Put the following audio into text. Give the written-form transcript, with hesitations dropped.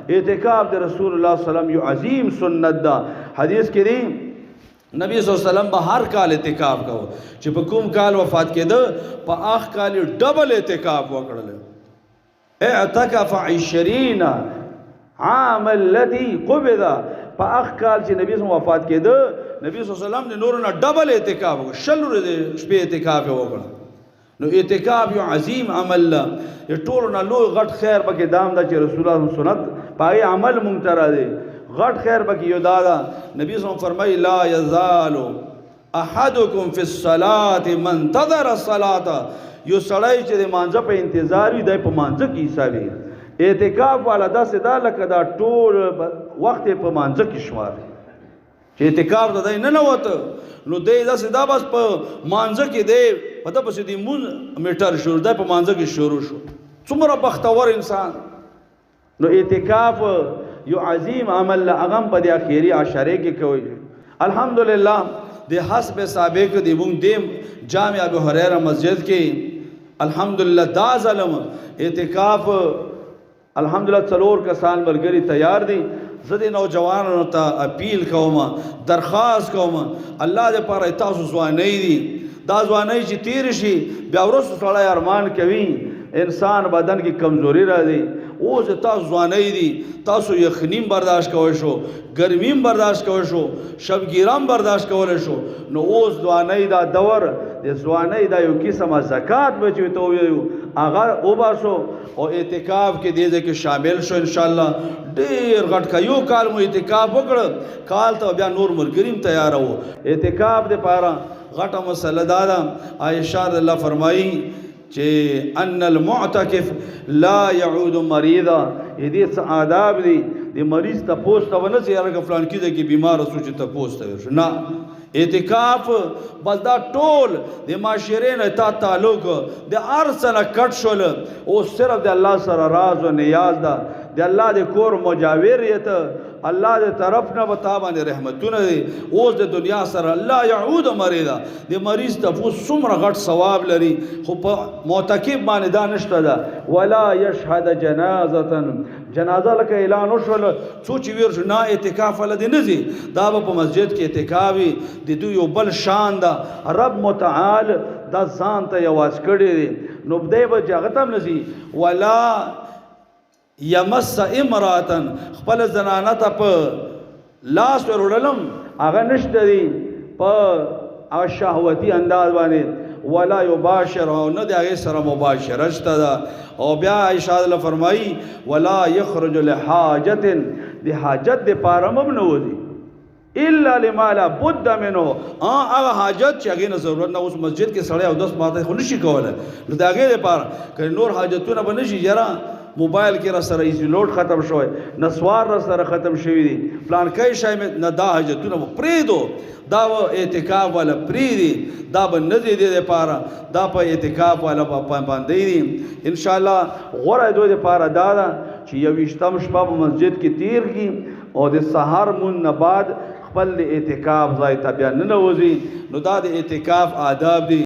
اعتکاف د رسول الله صلی الله علیه وسلم یو عظیم سنت ده. حدیث کې دی نبی صلی الله علیه وسلم به هر کال اعتکاف کوو، چې په کوم کال وفات کېده په هغه کال ډبل اعتکاف وکړل. اعتکف 20 عام الذي قبض، په هغه کال چې نبی صلی وفات کېده نبی صلی الله علیه وسلم د نورو نه ډبل اعتکاف وکړ، 40 شپې اعتکاف وکړ. نو اعتکاف یو عظیم عمل ده، ټولو نه لوی غټ خیر پکې دام ده چې رسول الله سنت پای عمل مونږ ته راځي. غټ خیر پکې یو دا ده، نبی صلی الله علیه وسلم فرمایي لا یزال احدکم فی الصلاة من انتظر الصلاة، یو سړی چې د مانځه په انتظار وي دی په مانځه کې حسابي. اعتکاف والا داسې ده لکه دا ټول وخت په مانځه کې شمار چې اعتکاف د دی نه نوته، نو دی داسې دا بس په مانځه کې دی په ده پسې د مونځ میټر شروع دی په مانځه کې شروع شو. څومره بختور انسان. نو اعتکاف یو عظیم عمل له هغه هم په دې اخري عشره کې کوي. الحمدلله د حسب سابق دی مونږ دیم جامع ابو هریره مسجد کې الحمدلله دا ظلم اعتکاف الحمدلله 4 کسان ملګري تیار دي. زه د نوجوانانو ته اپیل کوم، درخواست کوم، الله دې پاره تاسو ځوانۍ دي، دا ځوانۍ چې تیر شي بیا وروسته سړی ارمان کوي انسان بدن کې کمزوري راځي. اوس تاسو ځوانۍ دي، تاسو یخنیم برداشت کوئ شو، ګرمیم برداشت کوئ شو، شبګیرام برداشت کولی شو. نو اوس ځوانۍ دا دور د ځوانۍ دا یو قسمه زکات به چې ته ووایو هغه وباسو او اعتکاف کې دې ځای کې شامل شو. انشاءالله ډېر غټ کا یو کال مو اعتکاف وکړه، کال ته بیا نور ملګري تیار وو. اعتکاف دپاره غټه مسله دا ده، عایشه رضی الله فرمایي چې ان المعتکف لا يعود مریضا، دې څه آداب دي د مریض تپوس ته ونه چې یاره فلان کې کې بیمار اوسو چې تپوس ته ورشو نه. اعتکاف بس دا ټول د معاشرې نه تا تعلق د هر څه نه کټ شول او صرف د الله سره راز او نیاز ده، د الله د کور مجاور یې ته الله د طرف نه به تا باندې رحمتونه دي. اوس د دنیا سره لا يعود مریضا، د مریض تپوس څومره غټ ثواب لري، خو په معتکف باندې دا نشته ده. ولا يشهد جنازه، جنازه لکه اعلان وشول څو چې ویر شو نه اعتکاف ولا دی نه ځي، دا به په مسجد کې اعتکاف وي. د دوی یو بل شان ده، رب متعال دا ځان ته یواز کړی دی. نو دی به چې هغه ته هم نه ځي. ولا یمس امراتن، خپل زنانه ته په لاس ورولم هغه نشته دی په هغه شهوتي انداز باندې. ولا یباشر، او نه د هغې سره مباشره شته ده. او بیا عایشه الله فرمایي ولا یخرج لحاجت، د حاجت دپاره هم نه وځي الا لما لا بد منه، هغه حاجت چې هغې نه ضرورت نه. اوس مسجد کې سړی اودس ماته خو نشي کولی، نو د هغې دپاره که نور حاجتونه به نشي یاره موبایل کې را سره ایزی لوډ ختم شوی، نسوار را سره ختم شوي دي، پلانکی شی مې نه، دا حاجتونه به پرېږدو، دا به اعتکاف والا پرېږدي، دا به نه دی دې دپاره، دا په اعتکاف والا پابندۍ دي. انشاءالله غوره دوی دپاره دا ده چې 21 شپه په مسجد کې تیر کړي او د سهار مون نه بعد خپل د اعتکاف ځای ته بیا ننوځي. نو دا د اعتکاف آداب دي.